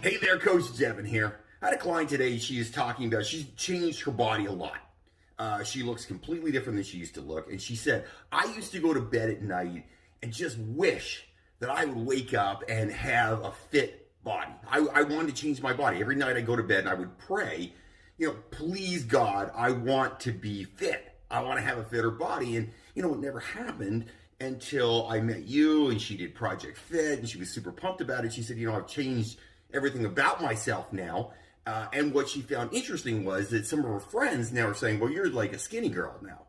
Hey there, Coach Devin here. I had a client today. She is talking about she's changed her body a lot. She looks completely different than she used to look. And she said, I used to go to bed at night and just wish that I would wake up and have a fit body. I wanted to change my body. Every night I go to bed and I would pray, please God, I want to be fit. I want to have a fitter body. And, it never happened until I met you and she did Project Fit and she was super pumped about it. She said, I've changed everything about myself now. And what she found interesting was that some of her friends now are saying, well, you're like a skinny girl now.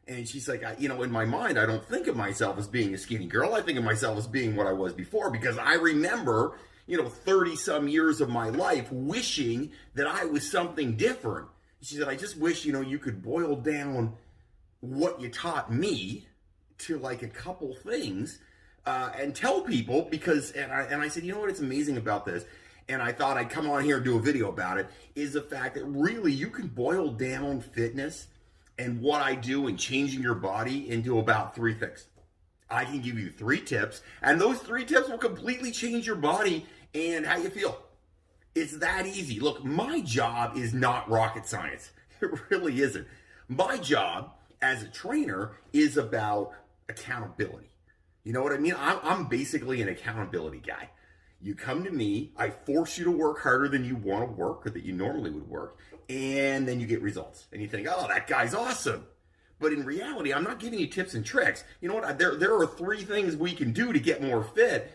And she's like, in my mind, I don't think of myself as being a skinny girl. I think of myself as being what I was before because I remember, 30 some years of my life wishing that I was something different. She said, I just wish, you could boil down what you taught me to like a couple things and tell people because, and I said, what's amazing about this? And I thought I'd come on here and do a video about it, is the fact that really you can boil down fitness and what I do in changing your body into about 3 things. I can give you 3 tips, and those 3 tips will completely change your body and how you feel. It's that easy. Look, my job is not rocket science. It really isn't. My job as a trainer is about accountability. You know what I mean? I'm basically an accountability guy. You come to me, I force you to work harder than you want to work or that you normally would work, and then you get results. And you think, oh, that guy's awesome. But in reality, I'm not giving you tips and tricks. You know what? There are 3 things we can do to get more fit.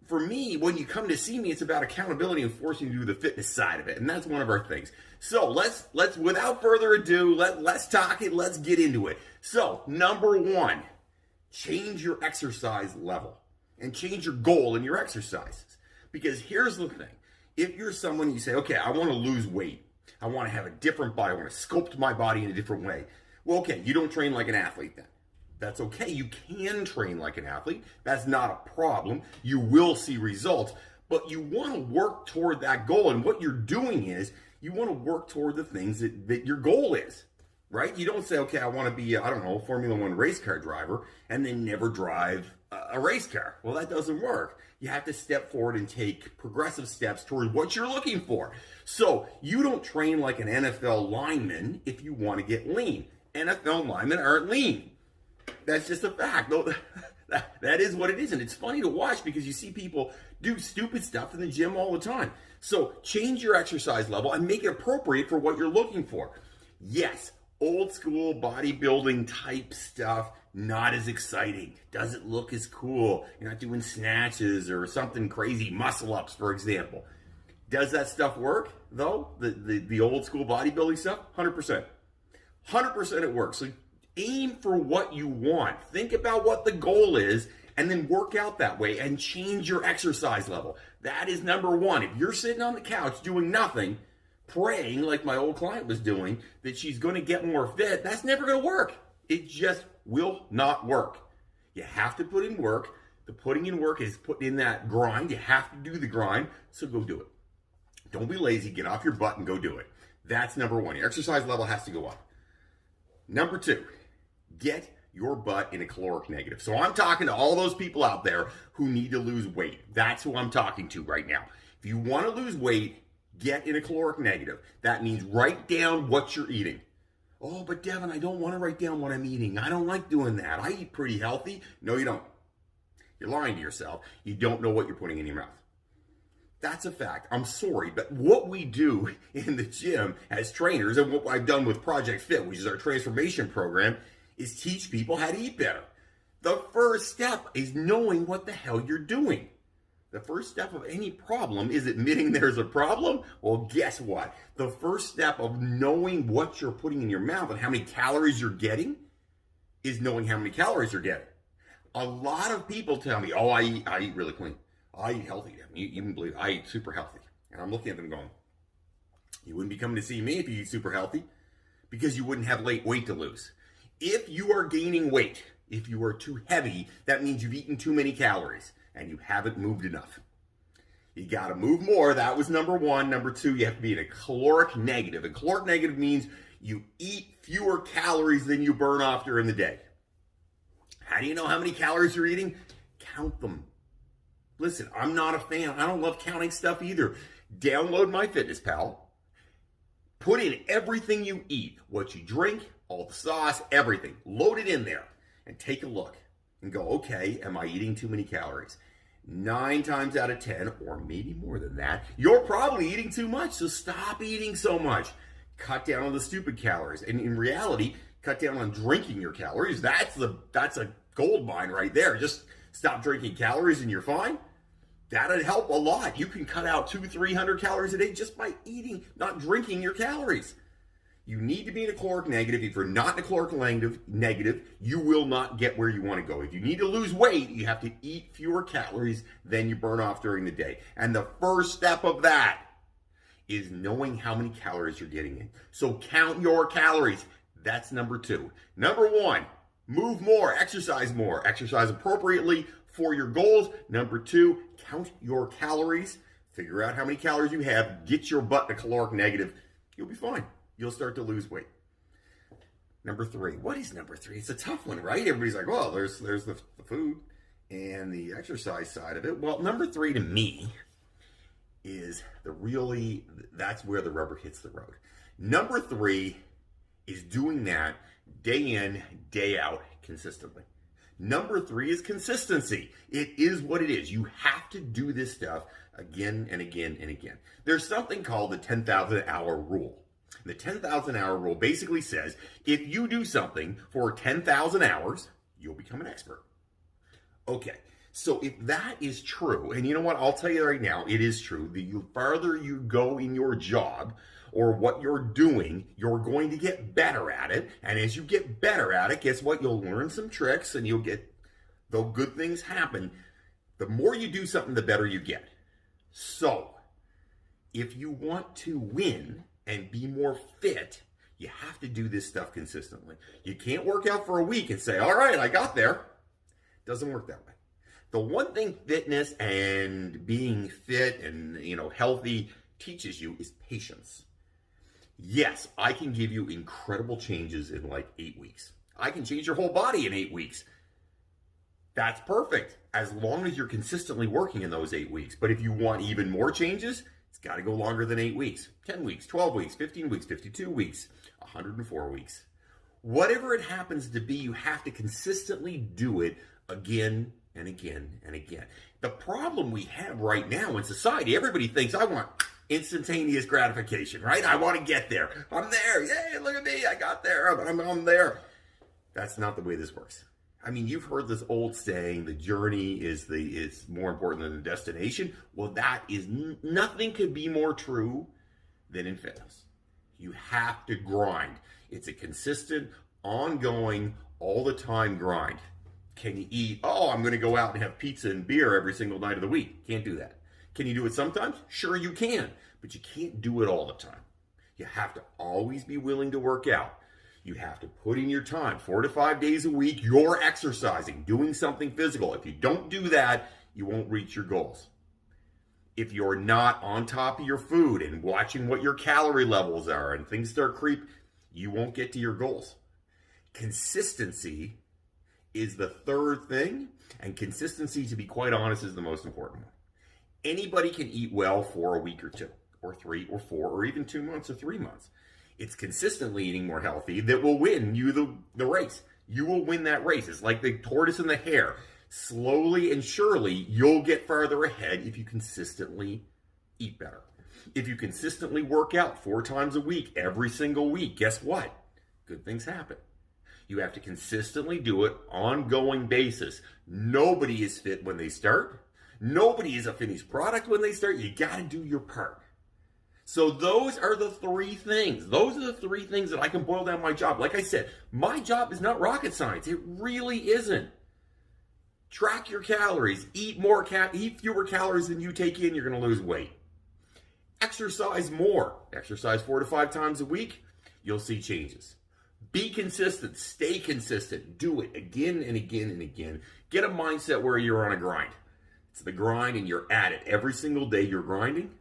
For me, when you come to see me, it's about accountability and forcing you to do the fitness side of it. And that's one of our things. So let's without further ado, let's talk it. Let's get into it. So number 1, change your exercise level and change your goal in your exercises. Because here's the thing. If you're someone, you say, okay, I want to lose weight. I want to have a different body. I want to sculpt my body in a different way. Well, okay, you don't train like an athlete then. That's okay. You can train like an athlete. That's not a problem. You will see results. But you want to work toward that goal. And what you're doing is you want to work toward the things that your goal is. Right? You don't say, okay, I want to be, a Formula One race car driver and then never drive a race car. Well, that doesn't work. You have to step forward and take progressive steps toward what you're looking for. So you don't train like an NFL lineman if you want to get lean. NFL linemen aren't lean. That's just a fact. That is what it is. And it's funny to watch because you see people do stupid stuff in the gym all the time. So change your exercise level and make it appropriate for what you're looking for. Yes, old school bodybuilding type stuff, not as exciting. Doesn't look as cool. You're not doing snatches or something crazy, muscle ups, for example. Does that stuff work, though? The old school bodybuilding stuff? 100%. 100% it works. So aim for what you want. Think about what the goal is and then work out that way and change your exercise level. That is number 1. If you're sitting on the couch doing nothing, praying like my old client was doing that she's going to get more fit, that's never going to work. It just will not work. You have to put in work. The putting in work is putting in that grind. You have to do the grind, so go do it. Don't be lazy. Get off your butt and go do it. That's number 1. Your exercise level has to go up. Number 2, get your butt in a caloric negative. So I'm talking to all those people out there who need to lose weight. That's who I'm talking to right now. If you want to lose weight, get in a caloric negative. That means write down what you're eating. Oh, but Devin, I don't want to write down what I'm eating. I don't like doing that. I eat pretty healthy. No, you don't. You're lying to yourself. You don't know what you're putting in your mouth. That's a fact. I'm sorry, but what we do in the gym as trainers and what I've done with Project Fit, which is our transformation program, is teach people how to eat better. The first step is knowing what the hell you're doing. The first step of any problem is admitting there's a problem. Well, guess what? The first step of knowing what you're putting in your mouth and how many calories you're getting is knowing how many calories you're getting. A lot of people tell me, oh, I eat really clean. I eat healthy. You wouldn't believe it. I eat super healthy. And I'm looking at them going, you wouldn't be coming to see me if you eat super healthy because you wouldn't have weight to lose. If you are gaining weight, if you are too heavy, that means you've eaten too many calories and you haven't moved enough. You got to move more. That was number 1. Number 2, you have to be in a caloric negative. And caloric negative means you eat fewer calories than you burn off during the day. How do you know how many calories you're eating? Count them. Listen, I'm not a fan. I don't love counting stuff either. Download MyFitnessPal. Put in everything you eat, what you drink, all the sauce, everything. Load it in there and take a look and go, okay, am I eating too many calories? 9 times out of 10, or maybe more than that, you're probably eating too much, so stop eating so much. Cut down on the stupid calories. And in reality, cut down on drinking your calories. That's a gold mine right there. Just stop drinking calories and you're fine. That'd help a lot. You can cut out 200-300 calories a day just by eating, not drinking your calories. You need to be in a caloric negative. If you're not in a caloric negative, you will not get where you want to go. If you need to lose weight, you have to eat fewer calories than you burn off during the day. And the first step of that is knowing how many calories you're getting in. So count your calories. That's number 2. Number 1, move more, exercise appropriately for your goals. Number 2, count your calories. Figure out how many calories you have. Get your butt to caloric negative. You'll be fine. You'll start to lose weight. Number 3. What is number 3? It's a tough one, right? Everybody's like, well, there's the food and the exercise side of it. Well, number 3 to me is that's where the rubber hits the road. Number 3 is doing that day in, day out consistently. Number 3 is consistency. It is what it is. You have to do this stuff again and again and again. There's something called the 10,000 hour rule. The 10,000 hour rule basically says if you do something for 10,000 hours, you'll become an expert. Okay, so if that is true, and you know what, I'll tell you right now, it is true. The farther you go in your job or what you're doing, you're going to get better at it. And as you get better at it, guess what? You'll learn some tricks and you'll get, though good things happen, the more you do something, the better you get. So if you want to win and be more fit, you have to do this stuff consistently. You can't work out for a week and say, all right, I got there. Doesn't work that way. The one thing fitness and being fit and healthy teaches you is patience. Yes, I can give you incredible changes in like 8 weeks. I can change your whole body in 8 weeks. That's perfect, as long as you're consistently working in those 8 weeks. But if you want even more changes, it's got to go longer than 8 weeks. 10 weeks, 12 weeks, 15 weeks, 52 weeks, 104 weeks. Whatever it happens to be, you have to consistently do it again and again and again. The problem we have right now in society, everybody thinks, I want instantaneous gratification, right? I want to get there. I'm there. Yay, look at me. I got there. I'm there. That's not the way this works. I mean, you've heard this old saying, the journey is more important than the destination. Well, that is nothing could be more true than in fitness. You have to grind. It's a consistent, ongoing, all the time grind. Can you eat, I'm going to go out and have pizza and beer every single night of the week? Can't do that. Can you do it sometimes? Sure you can, but you can't do it all the time. You have to always be willing to work out. You have to put in your time. 4 to 5 days a week, you're exercising, doing something physical. If you don't do that, you won't reach your goals. If you're not on top of your food and watching what your calorie levels are and things start creep, you won't get to your goals. Consistency is the third thing, and consistency, to be quite honest, is the most important one. Anybody can eat well for a week or 2, or 3, or 4, or even 2 months or 3 months. It's consistently eating more healthy that will win you the race. You will win that race. It's like the tortoise and the hare. Slowly and surely, you'll get farther ahead if you consistently eat better. If you consistently work out 4 times a week, every single week, guess what? Good things happen. You have to consistently do it on an ongoing basis. Nobody is fit when they start. Nobody is a finished product when they start. You got to do your part. So those are the 3 things. Those are the 3 things that I can boil down my job. Like I said, my job is not rocket science. It really isn't. Track your calories. Eat fewer calories than you take in. You're going to lose weight. Exercise more. Exercise 4 to 5 times a week. You'll see changes. Be consistent. Stay consistent. Do it again and again and again. Get a mindset where you're on a grind. It's the grind and you're at it. Every single day you're grinding,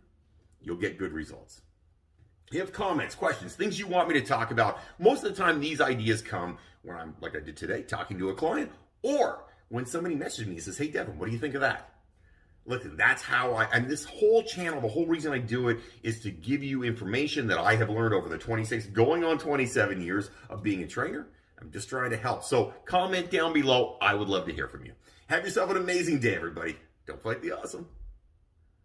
you'll get good results. You have comments, questions, things you want me to talk about. Most of the time, these ideas come when I'm, like I did today, talking to a client, or when somebody messages me and says, hey, Devin, what do you think of that? Listen, that's how and this whole channel, the whole reason I do it is to give you information that I have learned over the 26, going on 27 years of being a trainer. I'm just trying to help. So comment down below. I would love to hear from you. Have yourself an amazing day, everybody. Don't fight the awesome.